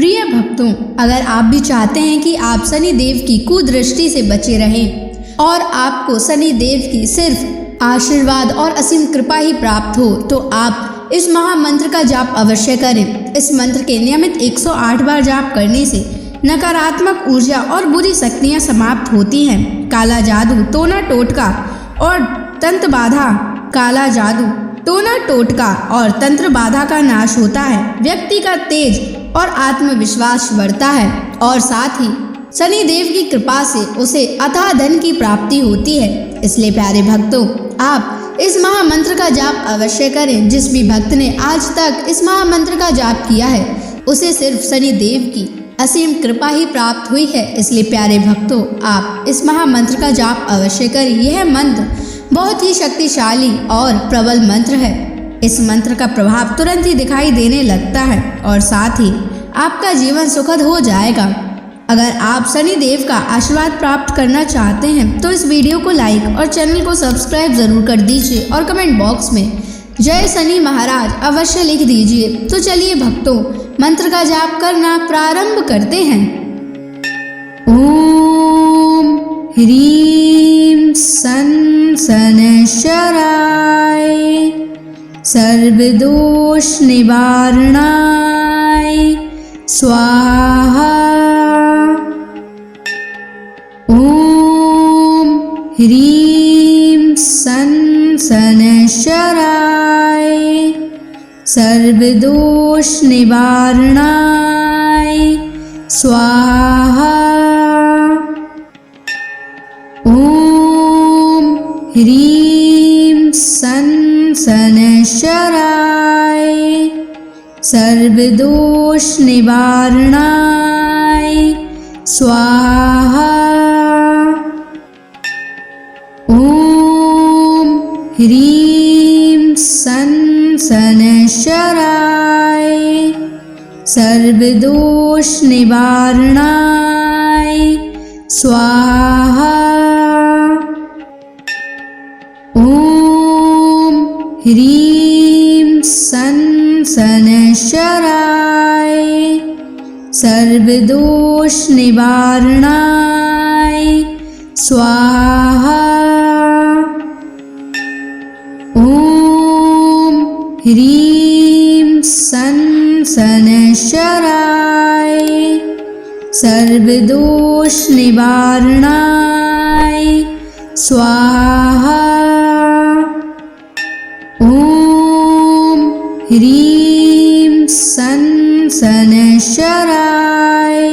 प्रिय भक्तों, अगर आप भी चाहते हैं कि आप शनि देव की कुदृष्टि से बचे रहें और आपको शनि देव की सिर्फ आशीर्वाद और असीम कृपा ही प्राप्त हो, तो आप इस महामंत्र का जाप अवश्य करें। इस मंत्र के नियमित 108 बार जाप करने से नकारात्मक ऊर्जा और बुरी शक्तियां समाप्त होती हैं। काला जादू, टोना टोटका और तंत्र बाधा, काला जादू, टोना टोटका और तंत्र बाधा का नाश होता है। व्यक्ति का तेज और आत्मविश्वास बढ़ता है और साथ ही शनि देव की कृपा से उसे अथाह धन की प्राप्ति होती है। इसलिए प्यारे भक्तों, आप इस महामंत्र का जाप अवश्य करें। जिस भी भक्त ने आज तक इस महामंत्र का जाप किया है, उसे सिर्फ शनि देव की असीम कृपा ही प्राप्त हुई है। इसलिए प्यारे भक्तों, आप इस महामंत्र का जाप अवश्य करें। यह मंत्र बहुत ही शक्तिशाली और प्रबल मंत्र है। इस मंत्र का प्रभाव तुरंत ही दिखाई देने लगता है और साथ ही आपका जीवन सुखद हो जाएगा। अगर आप शनि देव का आशीर्वाद प्राप्त करना चाहते हैं तो इस वीडियो को लाइक और चैनल को सब्सक्राइब जरूर कर दीजिए और कमेंट बॉक्स में जय शनि महाराज अवश्य लिख दीजिए। तो चलिए भक्तों, मंत्र का जाप करना प्रारंभ करते हैं। ओम ह्रीं सन शनैश्चराय सर्वदोष निवारणाय स्वाहा। ओम ह्रीं सन शनैश्चराय सर्वदोष निवारणाय स्वाहा। ओम ह्रीं सन शनैश्चराय सर्वदोष निवारणाय स्वाहा। ओम ह्रीं सन शनैश्चराय सर्वदोष निवारणाय स्वाहा। ओम ह्रीं सन शनैश्चराय सर्वदोष निवारणाय स्वाहा। ओम ह्रीं सन शनैश्चराय सर्वदोष निवारणाय स्वाहा। ओम ह्रीं सन शनैश्चराय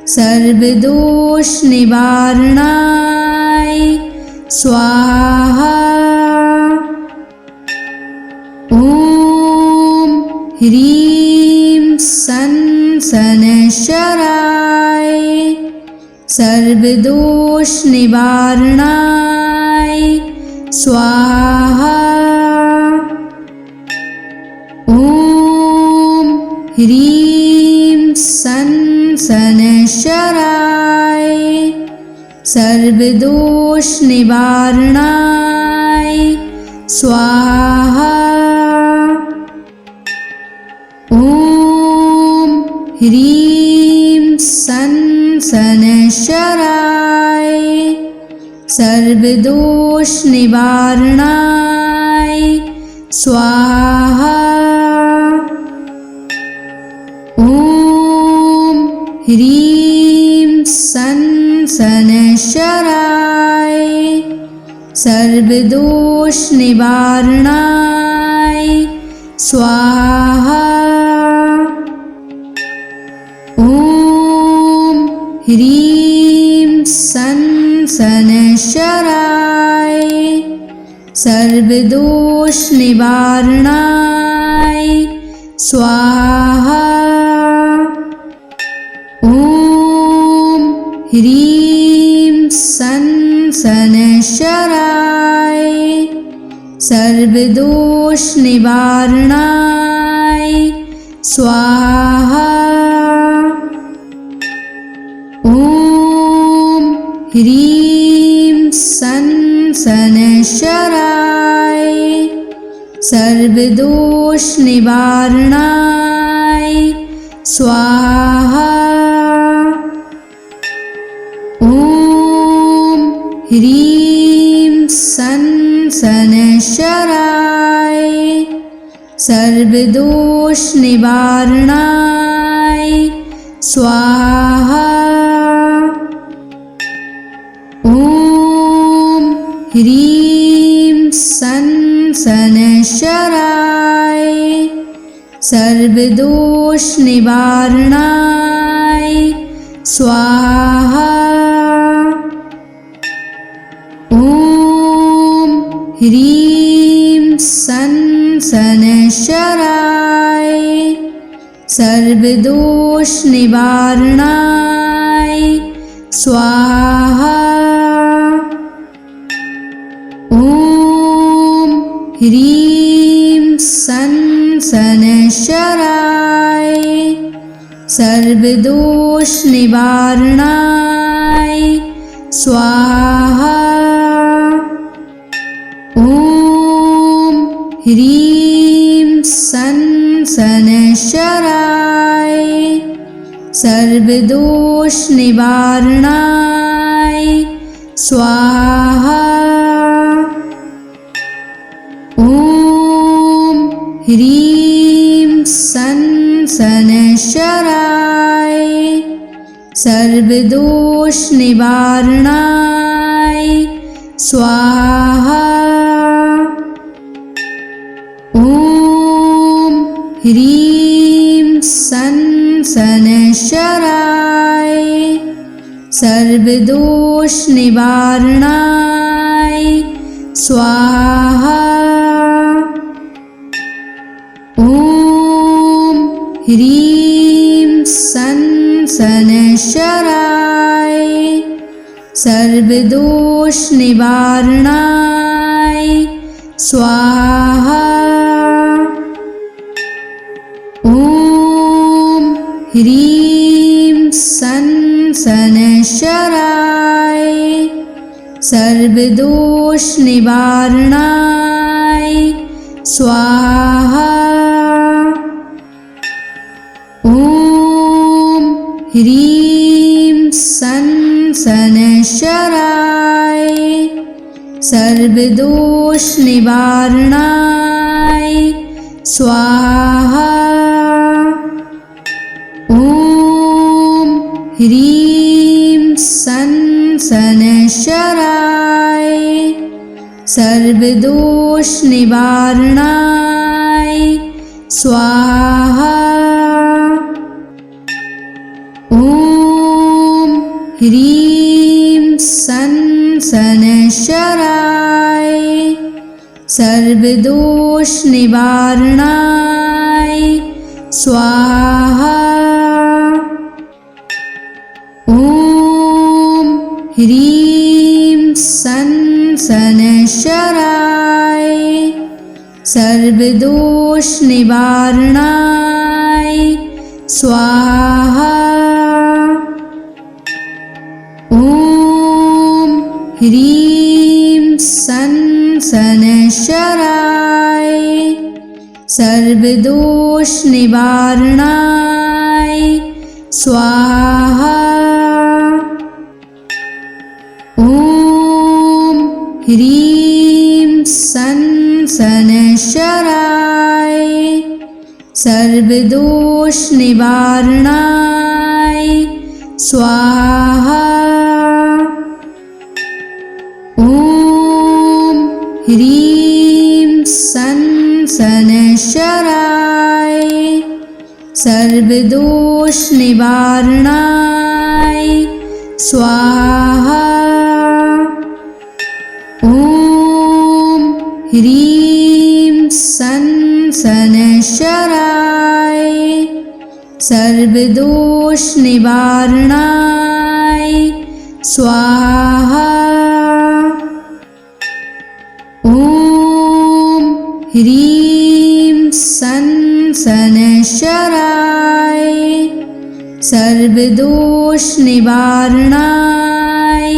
सर्वदोष निवारणाय स्वाहा। ओम ह्रीं सन शनैश्चराय सर्वदोष निवारणाय स्वाहा। ओम ह्रीं सन शनैश्चराय सर्वदोष निवारणाय स्वाहा। ओम ह्रीं सन शनैश्चराय सर्वदोष निवारणाय स्वाहा। ओम ह्रीं सन शनैश्चराय सर्वदोष निवारणाय स्वाहा। ओम ह्रीं सन शनैश्चराय सर्वदोष निवारणाय स्वाहा। ओम ह्रीं सन शनैश्चराय सर्वदोष निवारणाय स्वाहा। ओम ह्रीं सन शनैश्चराय सर्वदोष निवारणाय स्वाहा। ॐ ह्रीं सन् शनैश्चराय सर्वदोषनिवारणाय स्वाहा। ॐ ह्रीं सन् शनैश्चराय सर्वदोषनिवारणाय स्वाहा। ॐ ह्रीं सन् शनैश्चराय सर्वदोषनिवारणाय स्वाहा। ॐ ह्रीं सन् शनैश्चराय सर्वदोषनिवारणाय स्वाहा। ॐ ह्रीं सन् शनैश्चराय सर्वदोषनिवारणाय स्वाहा। ॐ ह्रीं सन् शनैश्चराय सर्वदोषनिवारणाय स्वाहा। ॐ ह्रीं सन् शनैश्चराय सर्वदोषनिवारणाय स्वाहा। ॐ ह्रीं सन् शनैश्चराय सर्वदोषनिवारणाय स्वाहा। ॐ ह्रीं सन् शनैश्चराय सर्वदोषनिवारणाय स्वाहा। ॐ ह्रीं सन् शनैश्चराय सर्वदोषनिवारणाय स्वाहा। ॐ ह्रीं सन् शनैश्चराय सर्वदोषनिवारणाय स्वाहा। ॐ ह्रीं सन् शनैश्चराय सर्वदोषनिवारणाय स्वाहा। ॐ ह्रीं सन् शनैश्चराय सर्वदोषनिवारणाय स्वाहा। ॐ ह्रीं सन् शनैश्चराय सर्वदोषनिवारणाय स्वाहा। ॐ ह्रीं सन् शनैश्चराय सर्वदोषनिवारणाय स्वाहा। ॐ ह्रीं सन् शनैश्चराय सर्वदोषनिवारणाय स्वाहा। ॐ ह्रीं सन् शनैश्चराय सर्वदोषनिवारणाय स्वाहा। ॐ ह्रीं सन् शनैश्चराय सर्वदोषनिवारणाय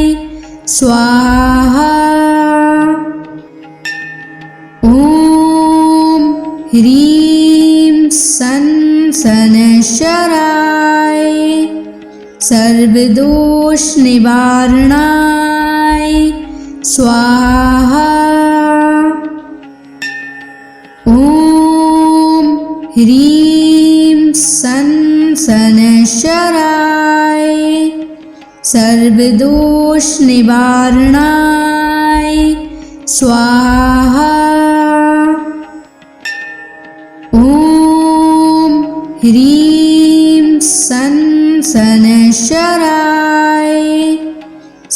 स्वाहा। ॐ ह्रीं सन् सनशराय सर्वदोष निवारणाय स्वाहा। ॐ ह्रीं सनशराय सर्वदोष निवारणाय स्वाहा। ॐ ह्रीं सनशराय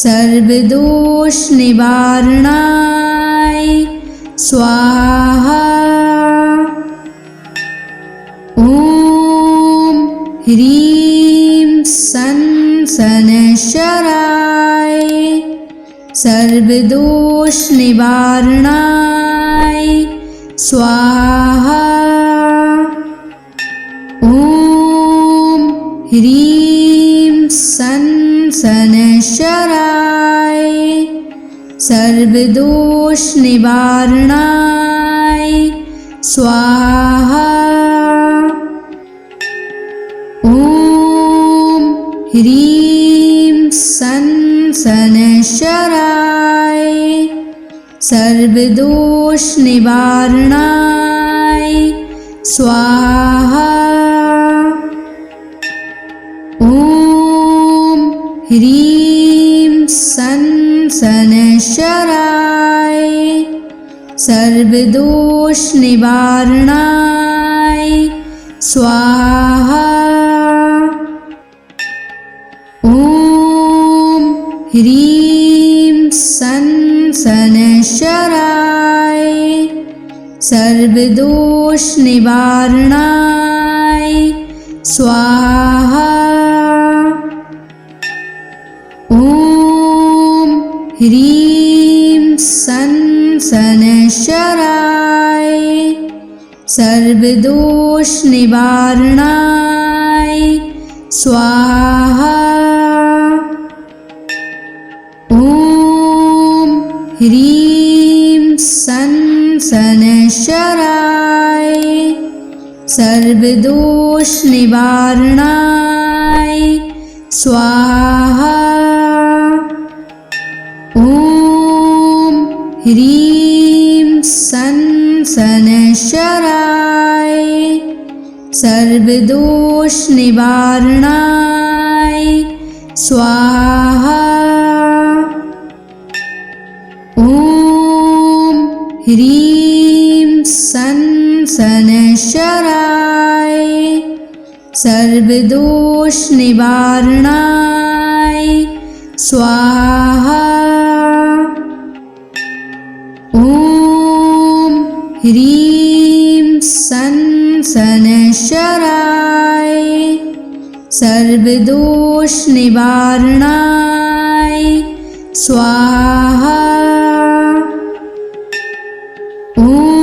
सर्वदोष निवारणाय स्वाहा। ॐ ह्रीं सनशराय सर्वदोष निवारणाय स्वाहा। ॐ ह्रीं सनशराय सर्वदोष निवारणाय स्वाहा। ॐ ह्रीं सनशराय सर्वदोष निवारणाय स्वाहा। ॐ ह्रीं सनशराय सर्वदोष निवारणाय स्वाहा। ॐ ह्रीं सनशराय सर्वदोष निवारणाय स्वाहा। ॐ ह्रीं सनशराय सर्वदोष निवारणाय स्वाहा। ॐ ह्रीं सनशराय सर्वदोष निवारणाय स्वाहा। ॐ ह्रीं सनशराय सर्वदोष निवारणाय स्वाहा। ॐ ह्रीं सनशराय सर्वदोष निवारणाय स्वाहा। ॐ ह्रीं सनशराय सर्वदोष निवारणाय स्वाहा। ॐ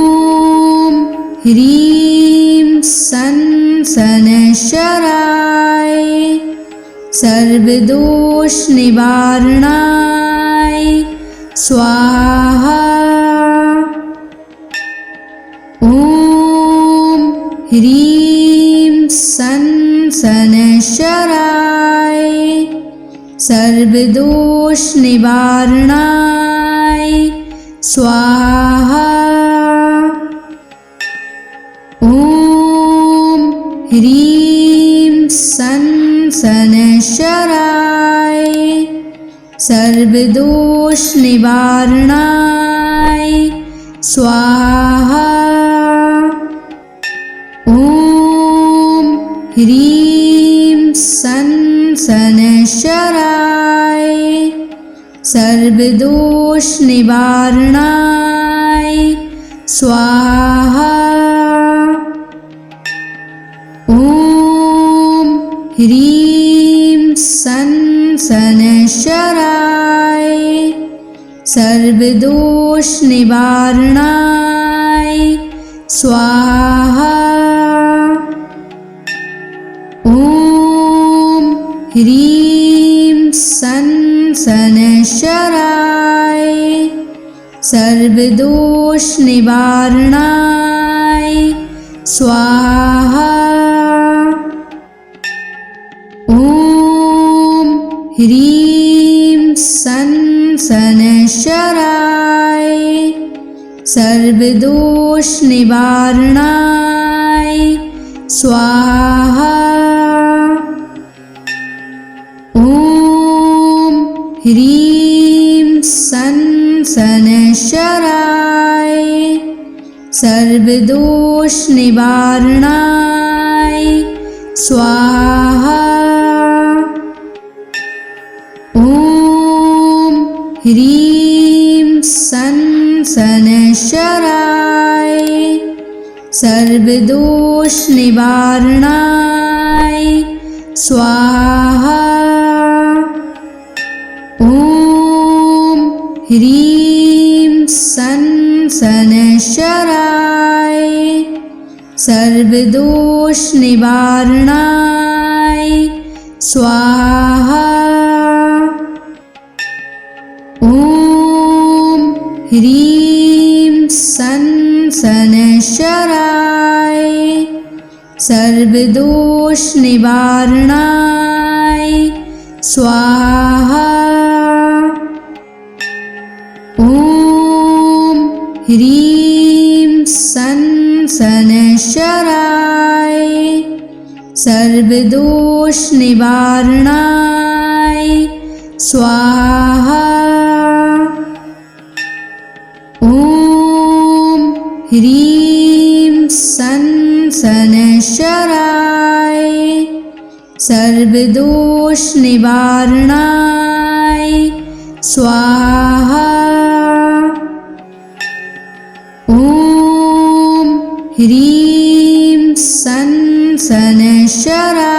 ह्रीं सनशराय सर्वदोष निवारणाय स्वाहा। ॐ ह्रीं सनशराय सर्वदोष निवारणाय स्वाहा। ॐ ह्रीं सनशराय सर्वदोष निवारणाय स्वाहा। ॐ ह्रीं सनशराय सर्वदोष निवारणाय स्वाहा। ॐ ह्रीं सनशराय सर्वदोष निवारणाय स्वाहा। ॐ ह्रीं सनशराय सर्वदोष निवारणाय स्वाहा। ह्रीं सन शनैश्चराय सर्वदोष निवारणाय स्वाहा। ॐ ह्रीं सन शनैश्चराय सर्वदोष निवारणाय स्वाहा। ॐ ह्रीं सन शनैश्चराय सर्वदोष निवारणाय स्वाहा। ॐ ह्रीं सन शनैश्चराय सर्वदोष निवारणाय स्वाहा। ॐ ह्रीं सन शनैश्चराय सर्वदोष निवारणाय स्वाहा। ॐ ह्रीं सन शनैश्चराय सर्वदोष निवारणाय स्वाहा। ॐ ह्रीं सन शनैश्चराय सर्वदोष निवारणाय स्वाहा। ॐ ह्रीं सन शनैश्चराय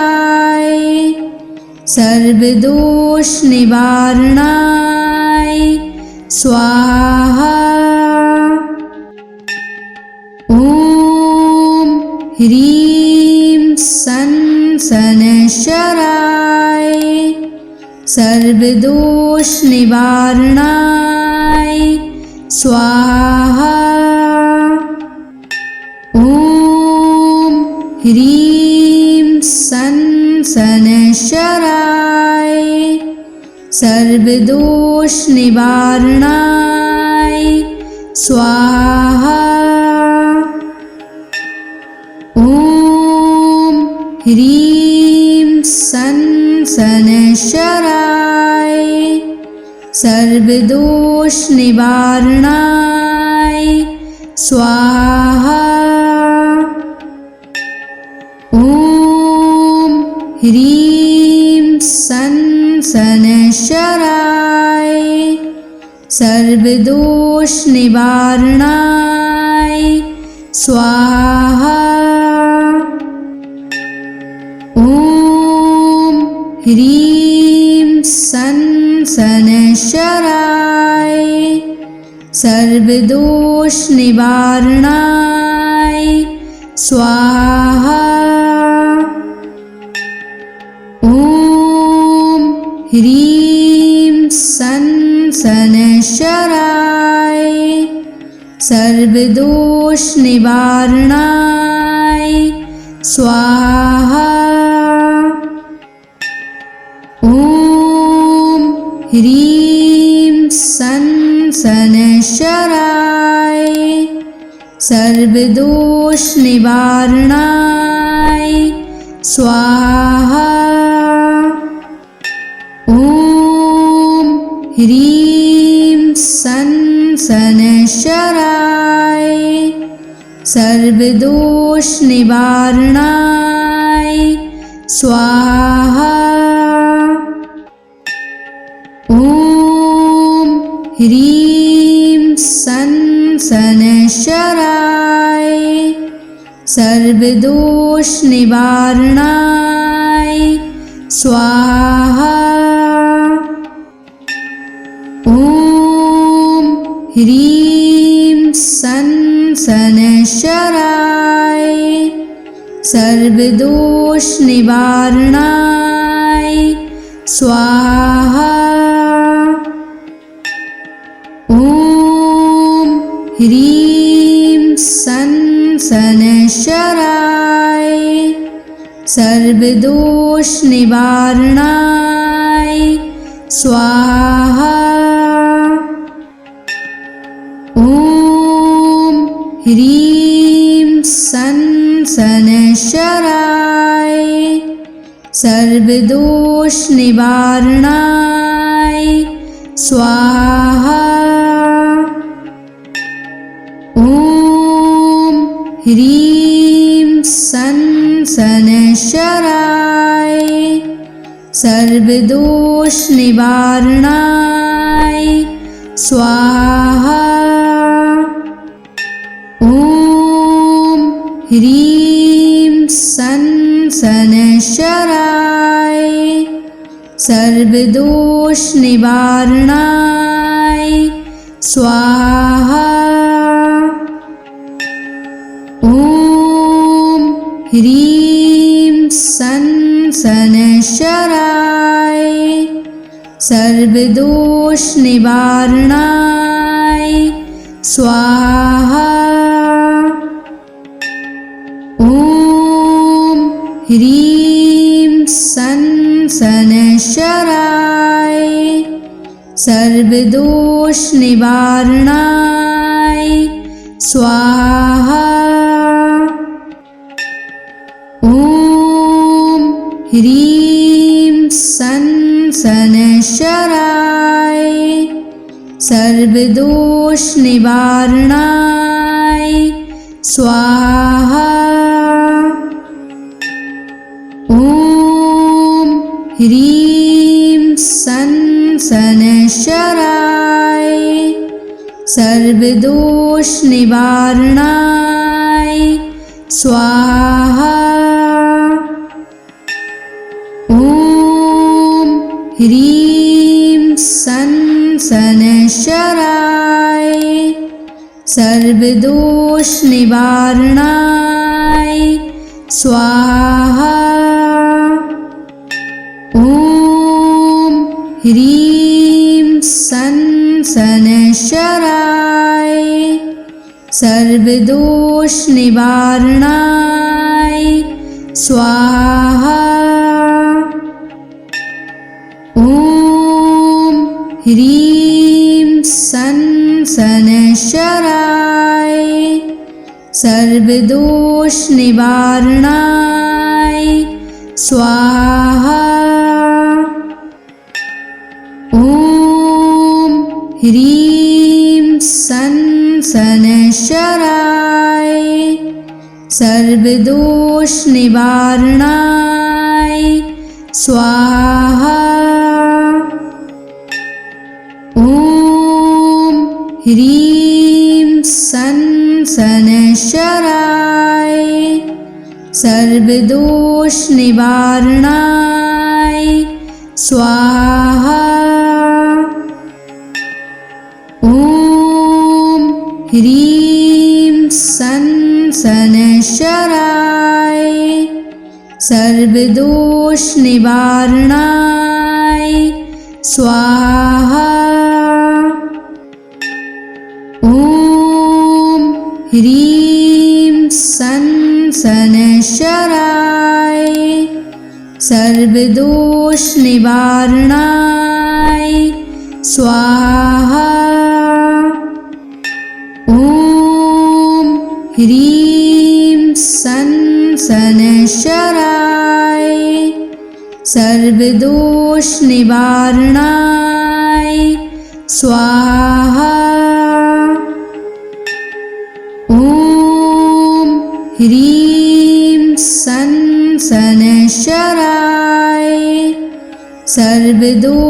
सर्वदोष निवारणाय स्वाहा। ॐ ह्रीं सन शनैश्चराय सर्वदोष निवारणाय स्वाहा। ॐ ह्रीं सन शनैश्चराय सर्वदोष निवारणाय स्वाहा। ॐ ह्रीं सन शनैश्चराय सर्वदोष निवारणाय स्वाहा। ॐ ह्रीं सन शनैश्चराय सर्वदोष निवारणाय स्वाहा। ॐ ह्रीं सन शनैश्चराय सर्वदोष निवारणाय स्वाहा। ॐ ह्रीं सन शनैश्चराय सर्वदोष निवारणाय स्वाहा। ॐ ह्रीं सन शनैश्चराय सर्वदोष निवारणाय स्वाहा। ॐ ह्रीं सन शनैश्चराय सर्वदोष निवारणाय स्वाहा। ॐ ह्रीं सन शनैश्चराय सर्वदोष निवारणाय स्वाहा। ॐ ह्रीं सन शनैश्चराय सर्वदोष निवारणाय स्वाहा। ॐ ह्रीं सन शनैश्चराय सर्वदोष निवारणाय स्वाहा। ॐ ह्रीं सन् शनैश्चराय सर्वदोषनिवारणाय स्वाहा। ॐ ह्रीं सन् शनैश्चराय सर्वदोषनिवारणाय स्वाहा। ॐ ह्रीं सन् शनैश्चराय सर्वदोषनिवारणाय स्वाहा। ॐ ह्रीं सन् शनैश्चराय सर्वदोषनिवारणाय स्वाहा। ॐ ह्रीं सन् शनैश्चराय सर्वदोषनिवारणाय स्वाहा। ॐ ह्रीं सन् शनैश्चराय सर्वदोषनिवारणाय स्वाहा। ॐ ह्रीं सन् शनैश्चराय सर्वदोषनिवारणाय स्वाहा। ॐ ह्रीं सन् शनैश्चराय सर्वदोषनिवारणाय स्वाहा। ॐ ह्रीं सन् शनैश्चराय सर्वदोषनिवारणाय स्वाहा। ॐ ह्रीं सन् शनैश्चराय सर्वदोषनिवारणाय स्वाहा। ॐ ह्रीं सन् शनैश्चराय सर्वदोषनिवारणाय स्वाहा। ॐ ह्रीं सन् शनैश्चराय सर्वदोषनिवारणाय स्वाहा। ॐ ह्रीं सन् शनैश्चराय सर्वदोषनिवारणाय स्वाहा। ॐ ह्रीं सन् शनैश्चराय सर्वदोषनिवारणाय स्वाहा। ॐ ह्रीं सन् शनैश्चराय सर्वदोषनिवारणाय स्वाहा। ॐ ह्रीं सन् शनैश्चराय सर्वदोषनिवारणाय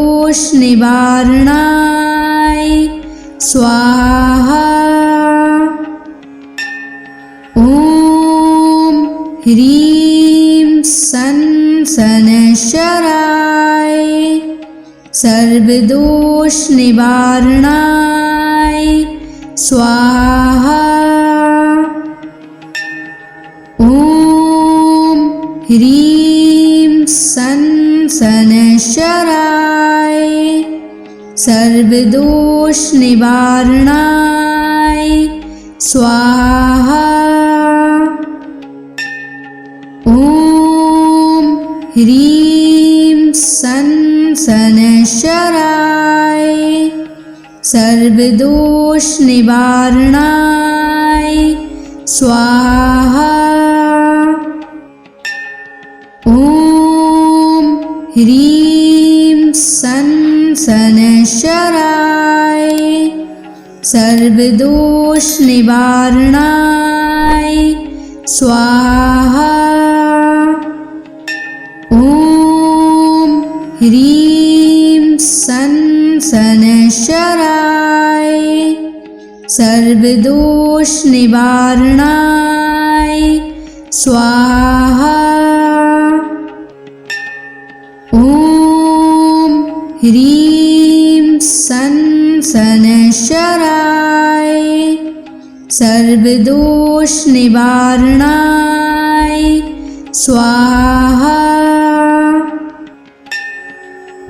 स्वाहा। ॐ ह्रीं सन् शनैश्चराय सर्वदोषनिवारणाय स्वाहा। ॐ ह्रीं सन् शनैश्चराय सर्वदोषनिवारणाय स्वाहा। ॐ ह्रीं सन् शनैश्चराय सर्वदोष निवारणाय स्वाहा। ॐ ह्रीं सं शनैश्चराय सर्वदोष निवारणाय स्वाहा। ॐ ह्रीं सं शनैश्चराय सर्वदोष निवारणाय स्वाहा। ॐ ह्रीं सं शनैश्चराय सर्वदोष निवारणाय स्वाहा।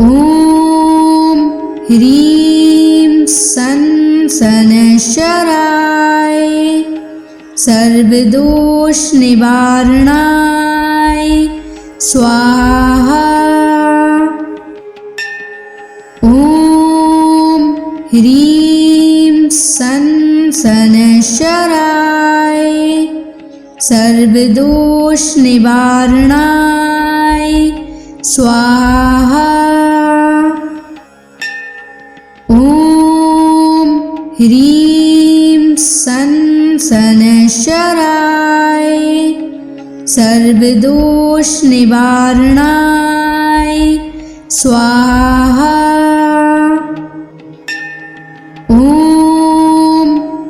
ॐ ह्रीं सं शनैश्चराय सर्वदोष निवारणाय स्वाहा। ॐ ह्रीं सं शनैश्चराय सर्वदोष निवारणाय स्वाहा। ॐ ह्रीं सं शनैश्चराय सर्वदोष निवारणाय स्वाहा। ॐ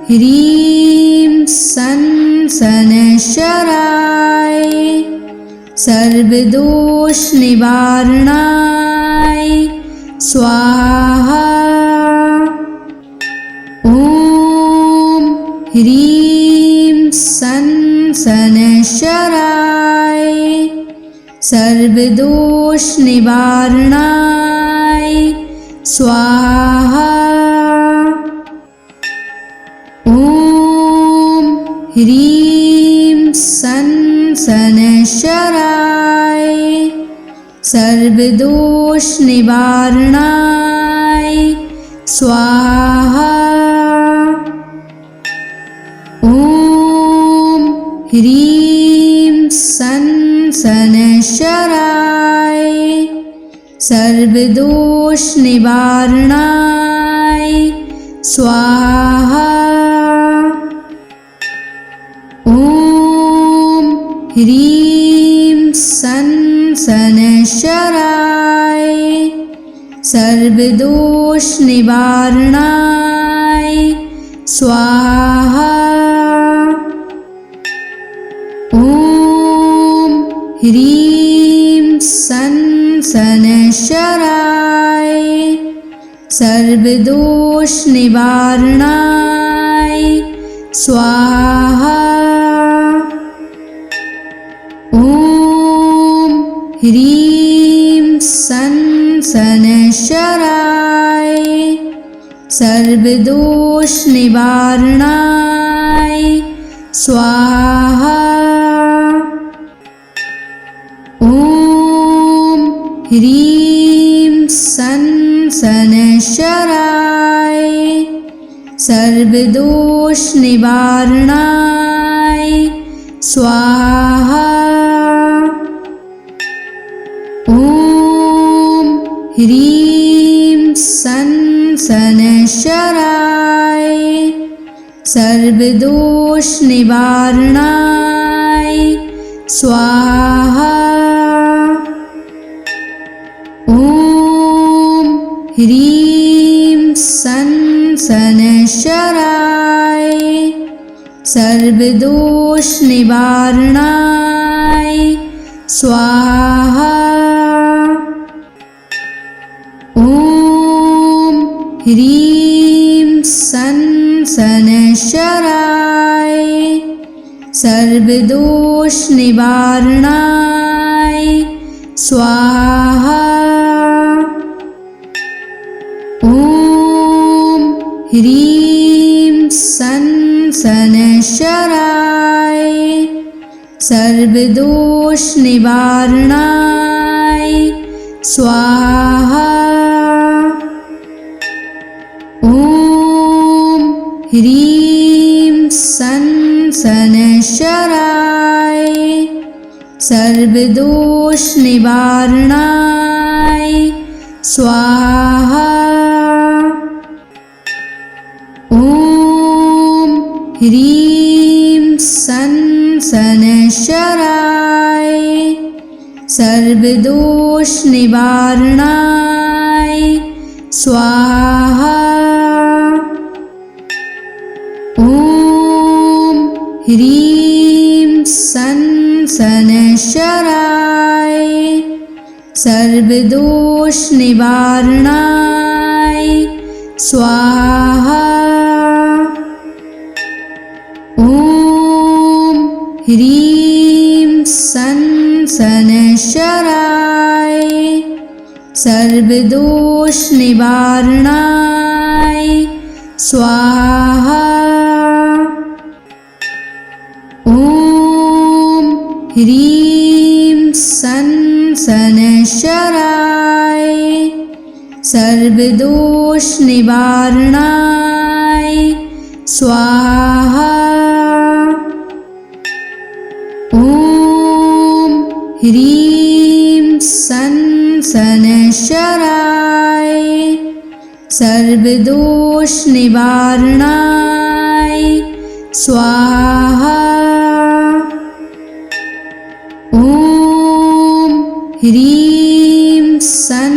ह्रीं सं शनैश्चराय सर्वदोष निवारणाय स्वाहा। ॐ ह्रीं सं शनैश्चराय सर्वदोष निवारणाय स्वाहा। ॐ ह्रीं सं शनैश्चराय सर्वदोष निवारणाय स्वाहा। ॐ ह्रीं सं शनैश्चराय सर्वदोष निवारणाय स्वाहा। ॐ ह्रीं सं शनैश्चराय सर्वदोष निवारणाय स्वाहा। ॐ ह्रीं सं शनैश्चराय सर्वदोष निवारणाय स्वाहा। ॐ ह्रीं सं शनैश्चराय सर्वदोष निवारणाय स्वाहा। ॐ ह्रीं सं शनैश्चराय सर्वदोष निवारणाय स्वाहा। ॐ ह्रीं सं शनैश्चराय सर्वदोष निवारणाय स्वाहा। ॐ ह्रीं सं शनैश्चराय सर्वदोष निवारणाय स्वाहा। ॐ ह्रीं सं शनैश्चराय सर्वदोष निवारणाय स्वाहा। ॐ ह्रीं सं शनैश्चराय सर्वदोष निवारणाय स्वाहा। ॐ ह्रीं सन शनैश्चराय सर्वदोषनिवारणाय स्वाहा। ॐ ह्रीं सन शनैश्चराय सर्वदोषनिवारणाय स्वाहा। ॐ ह्रीं सन शनैश्चराय सर्वदोषनिवारणाय स्वाहा। ॐ ह्रीं सन शनैश्चराय सर्वदोषनिवारणाय स्वाहा। ॐ ह्रीं सन शनैश्चराय सर्वदोषनिवारणाय स्वाहा। ॐ ह्रीं सन शनैश्चराय सर्वदोषनिवारणाय स्वाहा। ॐ ह्रीं सन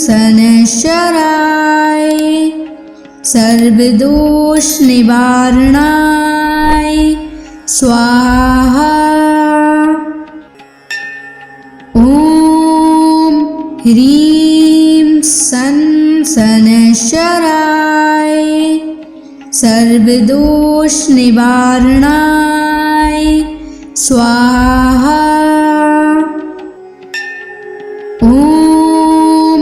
शनैश्चराय सर्वदोषनिवारणाय स्वाहा। ॐ ह्रीं सन शनैश्चराय सर्वदोषनिवारणाय स्वाहा। ॐ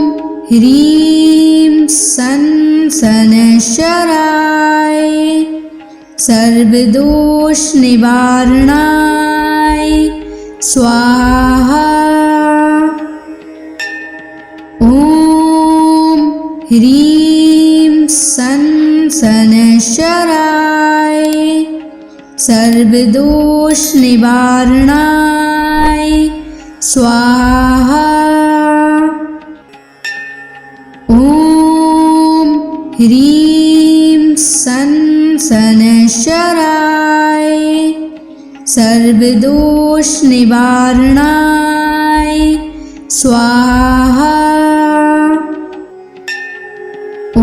ह्रीं सन शनैश्चराय सर्वदोषनिवारणाय स्वाहा। ॐ ह्रीं सन शनैश्चराय सर्वदोषनिवारणाय स्वाहा। ॐ ह्रीं सन शनैश्चराय सर्वदोषनिवारणाय स्वाहा। ॐ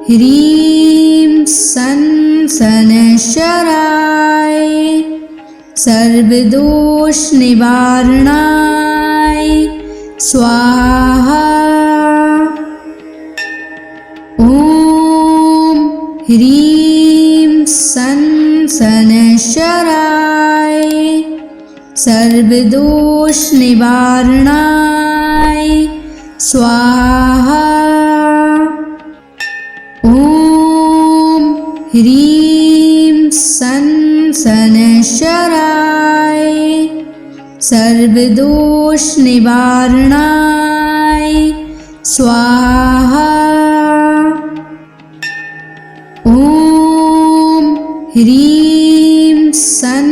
ह्रीं सन शनैश्चराय सर्वदोषनिवारणाय स्वाहा। ॐ ह्रीं सन शनैश्चराय सर्वदोषनिवारणाय स्वाहा। ॐ ह्रीं सन शनैश्चराय सर्वदोषनिवारणाय स्वाहा। ॐ ह्रीं सन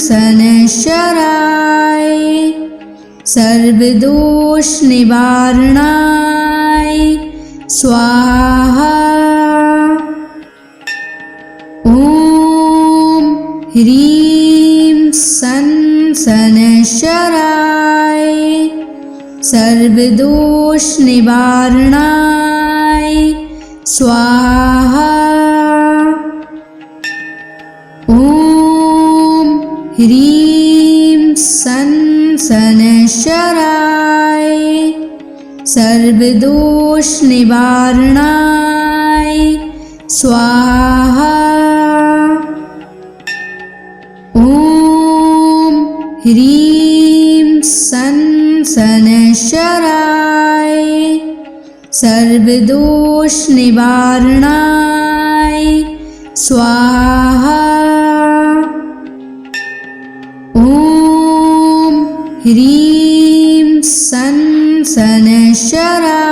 शनैश्चराय सर्वदोषनिवारणाय स्वाहा। ॐ ह्रीं सन शनैश्चराय सर्वदोषनिवारणाय स्वाहा। ॐ ह्रीं सन शनैश्चराय सर्वदोषनिवारणाय स्वाहा। ॐ ह्रीं सन शनैश्चराय सर्वदोषनिवारणाय स्वाहा। ॐ ह्रीं सन शनैश्चराय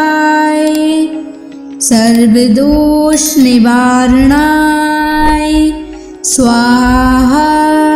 सर्वदोष निवारणाय स्वाहा।